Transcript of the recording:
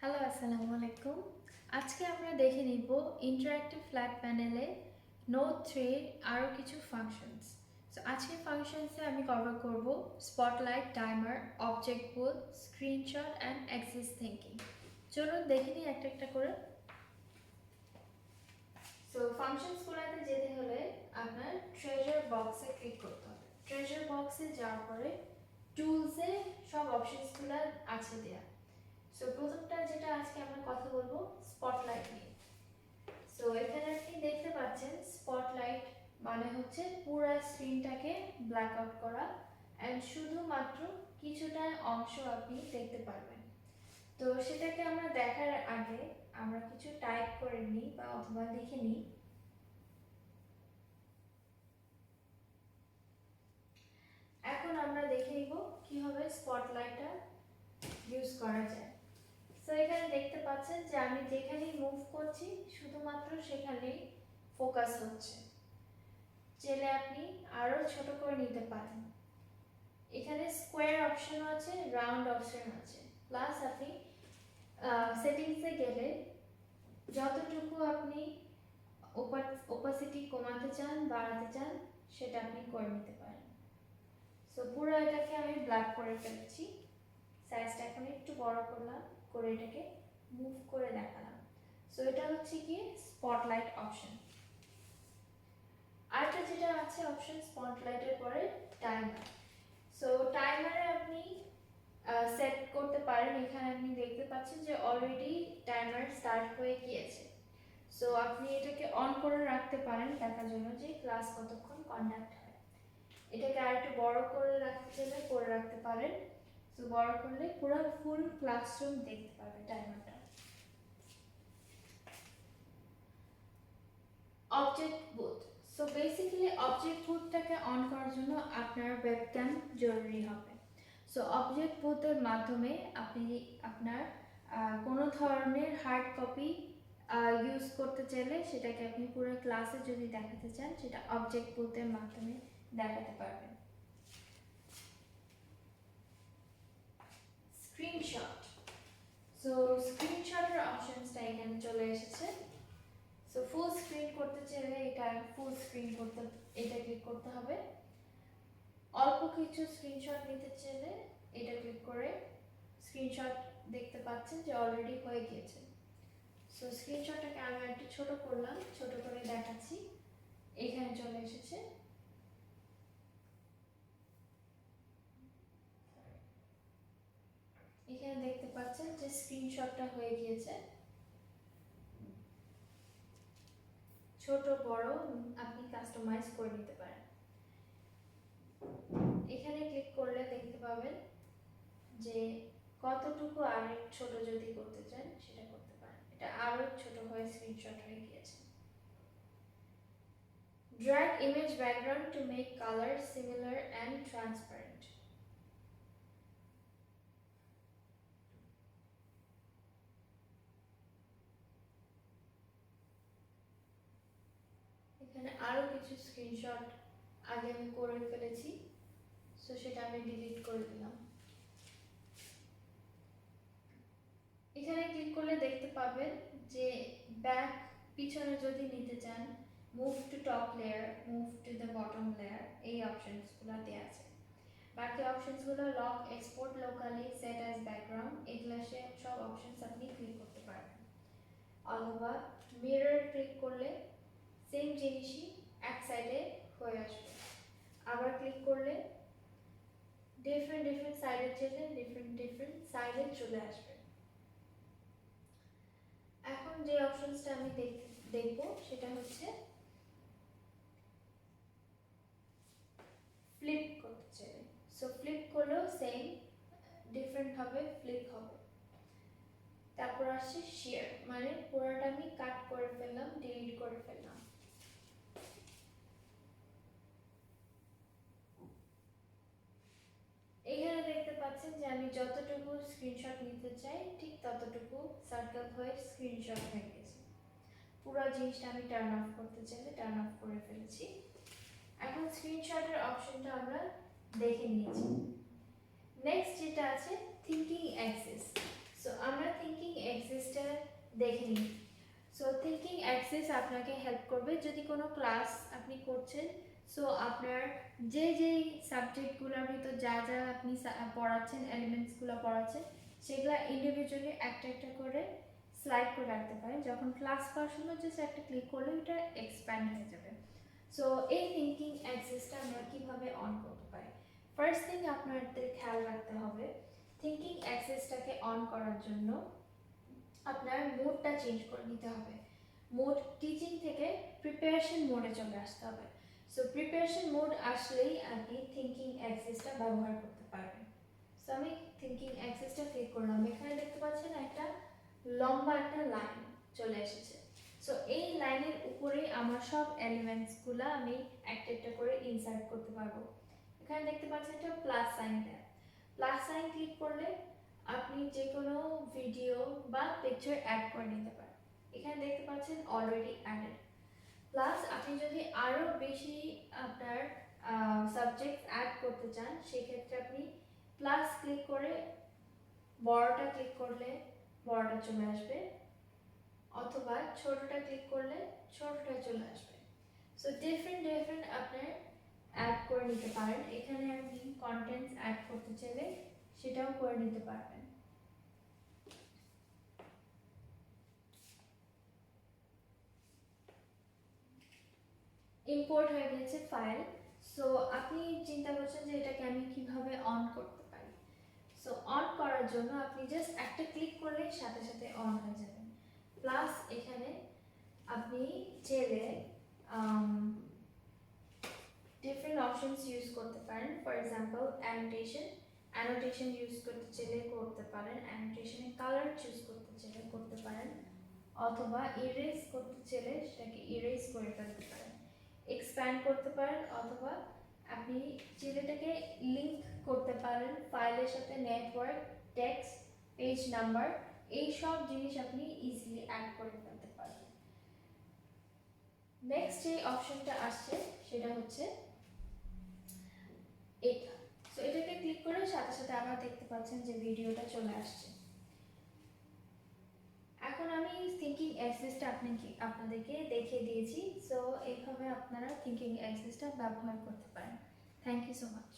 Hello, আসসালামু আলাইকুম। আজকে আমরা দেখে নিব ইন্টারঅ্যাক্টিভ ফ্ল্যাট প্যানেলে নোট 3 আরও কিছু ফাংশনস। সো আজকের ফাংশনসে আমি কভার করব spotlight, timer, object board, screenshot and Axis thinking. চলুন দেখে নিই একটা একটা করে। সো ফাংশনসগুলোতে যেতে হলে আপনার ট্রেজার বক্সে ক্লিক করতে হবে। ট্রেজার বক্সে যাওয়ার পরে টুলসে সব অপশনসগুলো আছে দেয়া। সো প্রথমটা যেটা আজকে আমরা কথা বলবো স্পটলাইট নিয়ে। সো এখানে আপনি দেখতে পাচ্ছেন স্পটলাইট মানে হচ্ছে পুরো স্ক্রিনটাকে ব্ল্যাক আউট করা অ্যান্ড শুধুমাত্র কিছুটা অংশ আপনি দেখতে পারবেন। তো সেটাকে আমরা দেখার আগে আমরা কিছু টাইপ করে নিই বা অথবা লিখে নিই। এখন আমরা দেখে নিব কিভাবে স্পটলাইটটা ইউজ করা যায়। সো এখানে দেখতে পাচ্ছেন যে আমি যেখানেই মুভ করছি শুধুমাত্র সেখানেই ফোকাস হচ্ছে। চাইলে আপনি আরও ছোট করে নিতে পারেন। এখানে স্কোয়ার অপশন আছে, রাউন্ড অপশন আছে, প্লাস আপনি সেটিংসে গেলে যতটুকু আপনি ওপাসিটি কমাতে চান বাড়াতে চান সেটা আপনি করে নিতে পারেন। সো পুরো এটাকে আমি ব্ল্যাক করে ফেলেছি, সাইজটা এখন একটু বড় করলাম, করে এটাকে মুভ করে দেখালাম। সো এটা হচ্ছে কি স্পটলাইট অপশন। আরেকটা যেটা আছে অপশন স্পটলাইটের পরে টাইমার। সো টাইমারে আপনি সেট করতে পারেন। এখানে আপনি দেখতে পাচ্ছেন যে অলরেডি টাইমার স্টার্ট হয়ে গিয়েছে। সো আপনি এটাকে অন করে রাখতে পারেন দেখার জন্য যে ক্লাস কতক্ষণ কন্ডাক্ট হয়। এটাকে আরেকটু বড় করে রাখতে চাইলে করে রাখতে পারেন। সো বড় করলে পুরো ফুল ক্লাসরুম দেখতে পাবে টাইমারটা। Object booth. So basically object বুথটাকে অন করার জন্য আপনার ওয়েবক্যাম জরুরি হবে। সো অবজেক্ট বুথের মাধ্যমে আপনি আপনার কোনো ধরনের হার্ড কপি ইউজ করতে চাইলে সেটাকে আপনি পুরো ক্লাসে যদি দেখাতে চান সেটা অবজেক্ট বুথের মাধ্যমে দেখাতে পারবেন। স্ক্রিনশট। সো স্ক্রিনশটের অপশনসটা এখানে চলে এসেছে। সো ফুল স্ক্রিন করতে চাইলে এটা ফুল স্ক্রিন করতে এটা ক্লিক করতে হবে। অল্প কিছু স্ক্রিনশট নিতে চাইলে এটা ক্লিক করে স্ক্রিনশট দেখতে পাচ্ছেন যে অলরেডি হয়ে গিয়েছে। সো স্ক্রিনশটটাকে আমি একটু ছোট করলাম, ছোট করে দেখাচ্ছি। এখানে চলে এসেছে। এখানে দেখতে পাচ্ছেন যে স্ক্রিনশটটা হয়ে গিয়েছে। ছোট বড় আপনি কাস্টমাইজ করে নিতে পারেন। এখানে ক্লিক করলে দেখতে পাবেন যে কতটুকু আরেক ছোট যদি করতে চান সেটা করতে পারেন। এটা আরো ছোট হয়ে স্ক্রিনশট হয়ে গিয়েছে। Drag image background to make color similar and transparent. এখানে আরো কিছু স্ক্রিনশট আগে আমি করে ফেলেছি, সো সেটা আমি ডিলিট করে দিলাম। এখানে ক্লিক করলে দেখতে পাবেন যে ব্যাক পিছনে যদি নিতে চান move to top layer, move to the bottom layer, এই অপশনসগুলো দেওয়া আছে। বাকি অপশনসগুলো lock, export locally, set as background, এগুলো সব অপশনস আপনি ক্লিক করতে পারবেন। অথবা মিরর ক্লিক করলে সেম জিনিসই এক সাইডে হয়ে আসবে। আবার ক্লিক করলে ডিফারেন্ট সাইডে চলে ডিফারেন্ট সাইডে চলে আসবে। এখন যে অপশনসটা আমি দেখব সেটা হচ্ছে ফ্লিপ করতে চাই। সো ফ্লিপ করলেও সেম ডিফারেন্ট ভাবে ফ্লিপ হবে। তারপর আসছে শেয়ার, মানে পুরোটা আমি কাট করে ফেললাম, ডিলিট করে ফেললাম। এখানে দেখতে পাচ্ছেন যে আমি যতটুকু স্ক্রিনশট নিতে চাই ঠিক ততটুকু সার্কেল হয়ে স্ক্রিনশট হয়ে গেছে। পুরো জিনিসটা আমি টার্ন অফ করতে চাইলে টার্ন অফ করে ফেলেছি। এখন স্ক্রিনশটের অপশনটা আমরা দেখে নিয়েছি। নেক্সট যেটা আছে থিঙ্কিং অ্যাক্সিস। সো সো আমরা থিঙ্কিং অ্যাক্সিসটা দেখে নিই। সো থিঙ্কিং অ্যাক্সিস আপনাকে হেল্প করবে যদি কোনো ক্লাস আপনি করছেন, সো আপনার যে যেই সাবজেক্টগুলোর ভিতর যা যা আপনি পড়াচ্ছেন, এলিমেন্টসগুলো পড়াচ্ছেন, সেগুলো ইন্ডিভিজুয়ালি একটা একটা করে স্লাইড করে রাখতে পারেন। যখন ক্লাস করার সময় জাস্ট একটা ক্লিক করলে ওটা এক্সপ্যান্ড হয়ে যাবে। সো এই থিঙ্কিং অ্যাক্সিসটা আমরা কীভাবে অন করতে পারি? ফার্স্ট থিং আপনাদের খেয়াল রাখতে হবে, থিঙ্কিং অ্যাক্সিসটাকে অন করার জন্য আপনার মোডটা চেঞ্জ করে নিতে হবে। মোড টিচিং থেকে প্রিপারেশন মোডে চলে আসতে হবে। সো প্রিপারেশন মোড আসলেই আপনি থিঙ্কিং অ্যাক্সিসটা ব্যবহার করতে পারবেন। সো আমি থিঙ্কিং অ্যাক্সিসটা ক্লিক করলাম, এখানে দেখতে পাচ্ছেন একটা লম্বা একটা লাইন চলে এসেছে। সো এই লাইনের উপরে আমার সব এলিমেন্টসগুলো আমি একটা একটা করে ইনসার্ট করতে পারবো। এখানে দেখতে পাচ্ছেন একটা প্লাস সাইন দেয়া, প্লাস সাইন ক্লিক করলে আপনি যে কোনো ভিডিও বা পিকচার অ্যাড করে নিতে পারেন। এখানে দেখতে পাচ্ছেন অলরেডি অ্যাডেড। প্লাস আপনি যদি আরও বেশি আপনার সাবজেক্ট অ্যাড করতে চান, সেক্ষেত্রে আপনি প্লাস ক্লিক করে বড়টা ক্লিক করলে বড়টা চলে আসবে, অথবা ছোটটা ক্লিক করলে ছোটটা চলে আসবে। সো ডিফারেন্ট আপনার অ্যাড করে নিতে পারেন। এখানে আপনি কন্টেন্টস অ্যাড করতে চাইলে সেটাও করে নিতে পারবেন। ইম্পোর্ট হয়ে গেছে ফাইল। সো আপনি চিন্তা করছেন যে এটাকে আমি কিভাবে অন করতে পারি। সো অন করার জন্য আপনি জাস্ট একটা ক্লিক করলে সাথে সাথে অন হয়ে যাবে। প্লাস এখানে আপনি চাইলে ডিফারেন্ট অপশনস ইউজ করতে পারেন। ফর এক্সাম্পল অ্যানোটেশন ইউজ করতে চাইলে করতে পারেন, অ্যানোটেশনে কালার চুজ করতে চাইলে করতে পারেন, অথবা ইরেজ করতে চাইলে সেটাকে ইরেজ করে ফেলতে পারেন, এক্সপ্যান্ড করতে পারেন, অথবা আপনি চিলেটাকে লিংক করতে পারেন ফাইলের সাথে, নেটওয়ার্ক, টেক্সট, পেজ নাম্বার, এই সব জিনিস আপনি ইজিলি অ্যাড করে ফেলতে পারেন। নেক্সট যে অপশনটা আসছে সেটা হচ্ছে এটা। সো এটাকে ক্লিক করে সাথে সাথে আবার দেখতে পাচ্ছেন যে ভিডিওটা চলে আসছে। এখন আমি থিঙ্কিং অ্যাক্সিসটা আপনাদেরকে দেখিয়ে দিয়েছি। সো এইভাবে আপনারা থিঙ্কিং অ্যাক্সিসটা ব্যবহার করতে পারেন। Thank you so much.